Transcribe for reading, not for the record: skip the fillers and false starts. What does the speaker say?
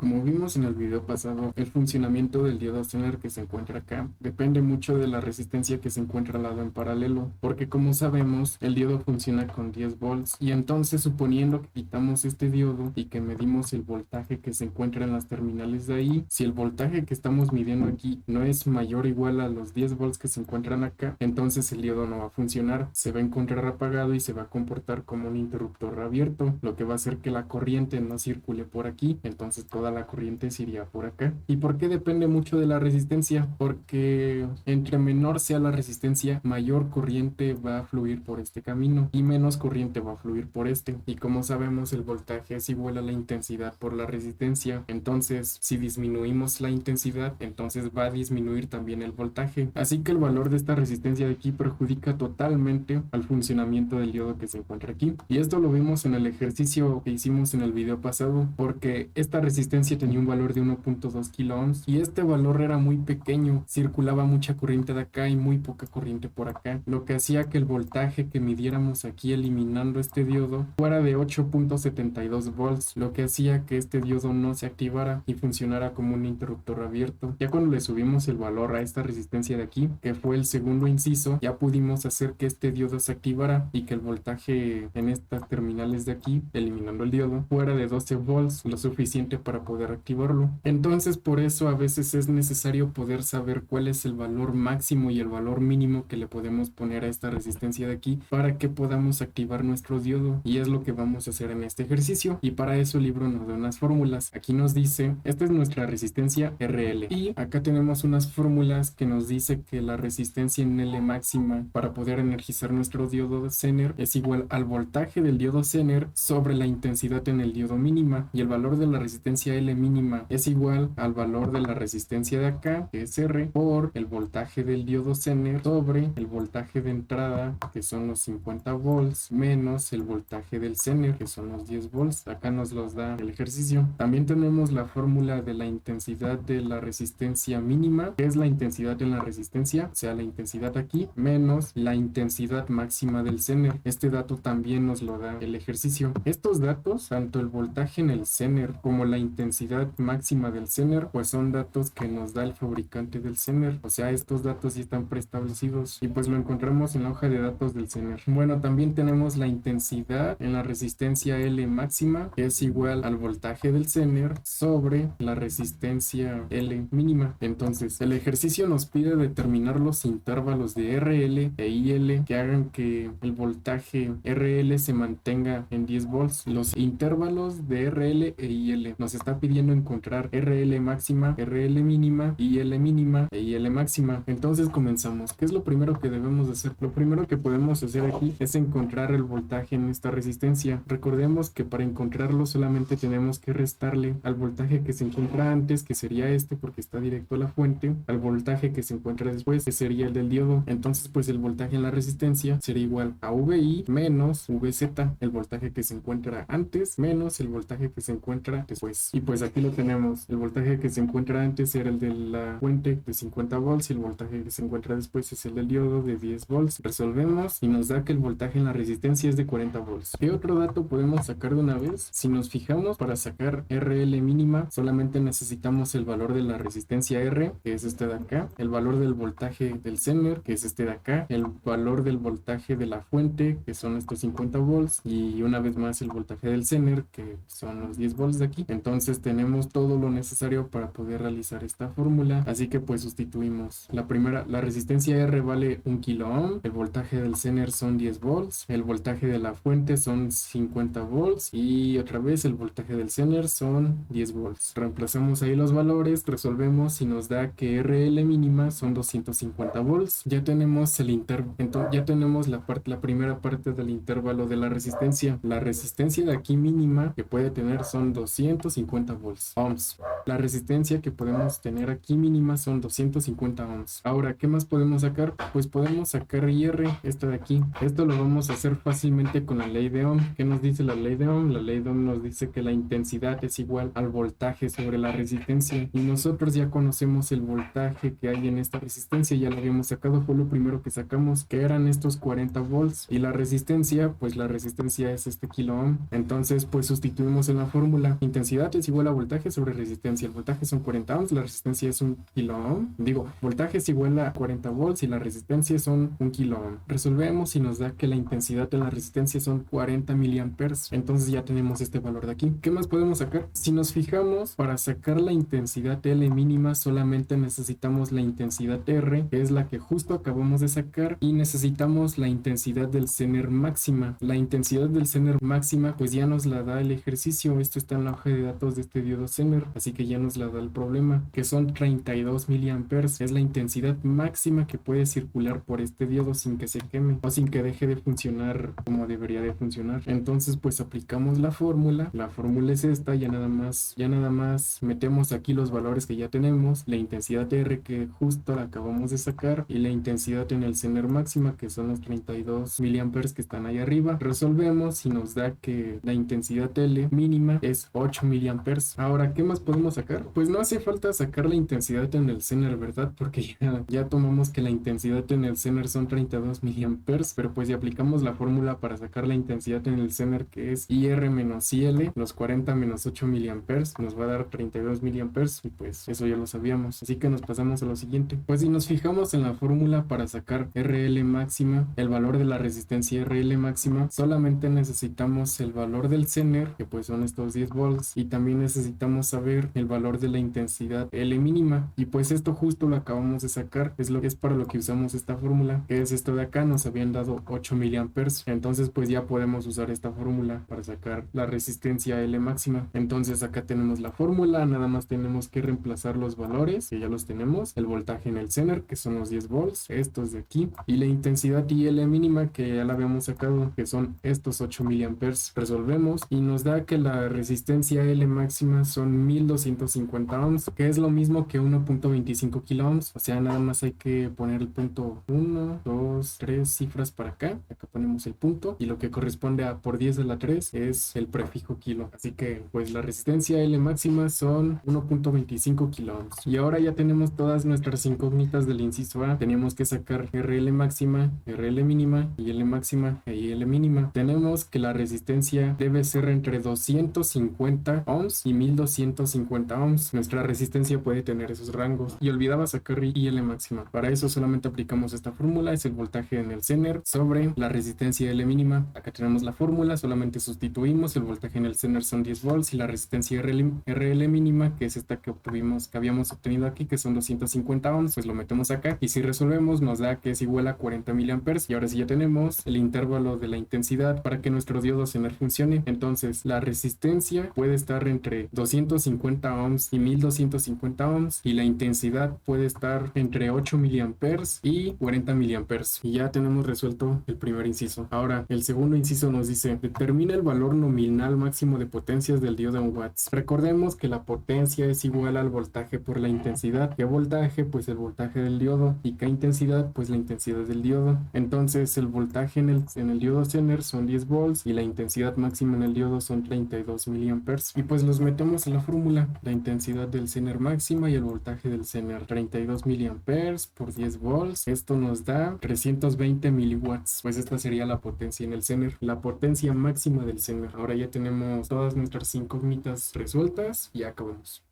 Como vimos en el video pasado, el funcionamiento del diodo Zener que se encuentra acá depende mucho de la resistencia que se encuentra al lado en paralelo, porque como sabemos, el diodo funciona con 10 volts y entonces suponiendo que quitamos este diodo y que medimos el voltaje que se encuentra en las terminales de ahí, si el voltaje que estamos midiendo aquí no es mayor o igual a los 10 volts que se encuentran acá, entonces el diodo no va a funcionar, se va a encontrar apagado y se va a comportar como un interruptor abierto, lo que va a hacer que la corriente no circule por aquí, entonces toda la corriente se iría por acá. ¿Y por qué depende mucho de la resistencia? Porque entre menor sea la resistencia, mayor corriente va a fluir por este camino y menos corriente va a fluir por este. Y como sabemos, el voltaje es igual a la intensidad por la resistencia. Entonces, si disminuimos la intensidad, entonces va a disminuir también el voltaje. Así que el valor de esta resistencia de aquí perjudica totalmente al funcionamiento del diodo que se encuentra aquí. Y esto lo vimos en el ejercicio que hicimos en el video pasado, porque esta resistencia tenía un valor de 1.2 kilo ohms y este valor era muy pequeño, circulaba mucha corriente de acá y muy poca corriente por acá, lo que hacía que el voltaje que midiéramos aquí eliminando este diodo fuera de 8.72 volts, lo que hacía que este diodo no se activara y funcionara como un interruptor abierto. Ya cuando le subimos el valor a esta resistencia de aquí, que fue el segundo inciso, ya pudimos hacer que este diodo se activara y que el voltaje en estas terminales de aquí, eliminando el diodo, fuera de 12 volts, lo suficiente para poder activarlo. Entonces por eso a veces es necesario poder saber cuál es el valor máximo y el valor mínimo que le podemos poner a esta resistencia de aquí para que podamos activar nuestro diodo, y es lo que vamos a hacer en este ejercicio. Y para eso el libro nos da unas fórmulas. Aquí nos dice, esta es nuestra resistencia RL y acá tenemos unas fórmulas que nos dice que la resistencia en L máxima para poder energizar nuestro diodo Zener es igual al voltaje del diodo Zener sobre la intensidad en el diodo mínima, y el valor de la resistencia L mínima es igual al valor de la resistencia de acá, que es R, por el voltaje del diodo Zener sobre el voltaje de entrada, que son los 50 volts, menos el voltaje del Zener, que son los 10 volts. Acá nos los da el ejercicio. También tenemos la fórmula de la intensidad de la resistencia mínima, que es la intensidad en la resistencia, o sea, la intensidad aquí, menos la intensidad máxima del Zener. Este dato también nos lo da el ejercicio. Estos datos, tanto el voltaje en el Zener como la intensidad máxima del Zener, pues son datos que nos da el fabricante del Zener, o sea, estos datos ya están preestablecidos y pues lo encontramos en la hoja de datos del Zener. Bueno, también tenemos la intensidad en la resistencia L máxima, que es igual al voltaje del Zener sobre la resistencia L mínima. Entonces, el ejercicio nos pide determinar los intervalos de RL e IL que hagan que el voltaje RL se mantenga en 10 volts. Los intervalos de RL e IL nos está pidiendo encontrar RL máxima, RL mínima, IL mínima e IL máxima. Entonces comenzamos. ¿Qué es lo primero que debemos de hacer? Lo primero que podemos hacer aquí es encontrar el voltaje en esta resistencia. Recordemos que para encontrarlo solamente tenemos que restarle al voltaje que se encuentra antes, que sería este porque está directo a la fuente, al voltaje que se encuentra después, que sería el del diodo. Entonces pues el voltaje en la resistencia sería igual a VI menos VZ, el voltaje que se encuentra antes menos el voltaje que se encuentra después. Y pues aquí lo tenemos. El voltaje que se encuentra antes era el de la fuente de 50 volts y el voltaje que se encuentra después es el del diodo de 10 volts. Resolvemos y nos da que el voltaje en la resistencia es de 40 volts. ¿Qué otro dato podemos sacar de una vez? Si nos fijamos, para sacar RL mínima solamente necesitamos el valor de la resistencia R, que es este de acá, el valor del voltaje del Zener, que es este de acá, el valor del voltaje de la fuente, que son estos 50 volts, y una vez más el voltaje del Zener, que son los 10 volts de aquí. Entonces tenemos todo lo necesario para poder realizar esta fórmula, así que pues sustituimos. La resistencia R vale 1 kilo ohm, el voltaje del Zener son 10 volts, el voltaje de la fuente son 50 volts y otra vez el voltaje del Zener son 10 volts. Reemplazamos ahí los valores, resolvemos y nos da que RL mínima son 250 volts. Ya tenemos ya tenemos la primera parte del intervalo de la resistencia. La resistencia de aquí mínima que puede tener son 250 volts ohms. La resistencia que podemos tener aquí mínima son 250 ohms. Ahora, ¿qué más podemos sacar? Pues podemos sacar IR, esta de aquí. Esto lo vamos a hacer fácilmente con la ley de Ohm. ¿Qué nos dice la ley de Ohm? La ley de Ohm nos dice que la intensidad es igual al voltaje sobre la resistencia. Y nosotros ya conocemos el voltaje que hay en esta resistencia, ya lo habíamos sacado, fue lo primero que sacamos, que eran estos 40 volts. Y la resistencia, pues la resistencia es este kilo ohm. Entonces, pues sustituimos en la fórmula. Intensidad es igual a voltaje sobre resistencia. El voltaje son 40 ohms, la resistencia es un kilo ohm. Digo, voltaje es igual a 40 volts y la resistencia son un kilo ohm. Resolvemos y nos da que la intensidad de la resistencia son 40 miliamperes. Entonces ya tenemos este valor de aquí. ¿Qué más podemos sacar? Si nos fijamos, para sacar la intensidad L mínima solamente necesitamos la intensidad R, que es la que justo acabamos de sacar, y necesitamos la intensidad del Zener máxima. La intensidad del Zener máxima pues ya nos la da el ejercicio. Esto está en la hoja de datos de este diodo Zener, así que ya nos la da el problema, que son 32 miliamperes. Es la intensidad máxima que puede circular por este diodo sin que se queme o sin que deje de funcionar como debería de funcionar. Entonces pues aplicamos la fórmula es esta, ya nada más metemos aquí los valores que ya tenemos, la intensidad R que justo la acabamos de sacar y la intensidad en el Zener máxima, que son los 32 miliamperes que están ahí arriba. Resolvemos y nos da que la intensidad L mínima es 8 miliamperes. Ahora, ¿qué más podemos sacar? Pues no hace falta sacar la intensidad en el Zener, ¿verdad? Porque ya tomamos que la intensidad en el Zener son 32 miliamperes, pero pues si aplicamos la fórmula para sacar la intensidad en el Zener, que es IR menos IL, los 40 menos 8 miliamperes, nos va a dar 32 miliamperes, y pues eso ya lo sabíamos. Así que nos pasamos a lo siguiente. Pues si nos fijamos en la fórmula para sacar RL máxima, el valor de la resistencia RL máxima, solamente necesitamos el valor del Zener, que pues son estos 10 volts, y también necesitamos saber el valor de la intensidad L mínima, y pues esto justo lo acabamos de sacar, es lo que es para lo que usamos esta fórmula, que es esto de acá. Nos habían dado 8 miliamperes, entonces pues ya podemos usar esta fórmula para sacar la resistencia L máxima. Entonces acá tenemos la fórmula, nada más tenemos que reemplazar los valores, que ya los tenemos, el voltaje en el Zener, que son los 10 volts, estos de aquí, y la intensidad IL mínima, que ya la habíamos sacado, que son estos 8 miliamperes. Resolvemos y nos da que la resistencia L máxima son 1250 ohms, que es lo mismo que 1.25 kilo ohms. O sea, nada más hay que poner el punto 1, 2, 3 cifras para acá. Acá ponemos el punto y lo que corresponde a por 10 a la 3 es el prefijo kilo. Así que pues la resistencia L máxima son 1.25 kilo ohms. Y ahora ya tenemos todas nuestras incógnitas del inciso A. Teníamos que sacar RL máxima, RL mínima y L máxima y L mínima. Tenemos que la resistencia debe ser entre 250 ohms y 1250 ohms. Nuestra resistencia puede tener esos rangos. Y olvidaba sacar IL máxima. Para eso solamente aplicamos esta fórmula, es el voltaje en el Zener sobre la resistencia L mínima. Acá tenemos la fórmula, solamente sustituimos, el voltaje en el Zener son 10 volts y la resistencia RL mínima, que es esta que obtuvimos, que habíamos obtenido aquí, que son 250 ohms, pues lo metemos acá y si resolvemos nos da que es igual a 40 miliamperes. Y ahora sí ya tenemos el intervalo de la intensidad para que nuestro diodo Zener funcione. Entonces la resistencia puede estar entre 250 ohms y 1250 ohms y la intensidad puede estar entre 8 miliamperes y 40 miliamperes. Y ya tenemos resuelto el primer inciso. Ahora el segundo inciso nos dice: determina el valor nominal máximo de potencias del diodo en watts. Recordemos que la potencia es igual al voltaje por la intensidad. ¿Qué voltaje? Pues el voltaje del diodo. ¿Y qué intensidad? Pues la intensidad del diodo. Entonces el voltaje en el diodo Zener son 10 volts y la intensidad máxima en el diodo son 32 miliamperes. Y pues los metemos en la fórmula. La intensidad del Zener máxima y el voltaje del Zener, 32 miliamperes por 10 volts. Esto nos da 320 miliwatts. Pues esta sería la potencia en el Zener, la potencia máxima del Zener. Ahora ya tenemos todas nuestras incógnitas resueltas y ya acabamos.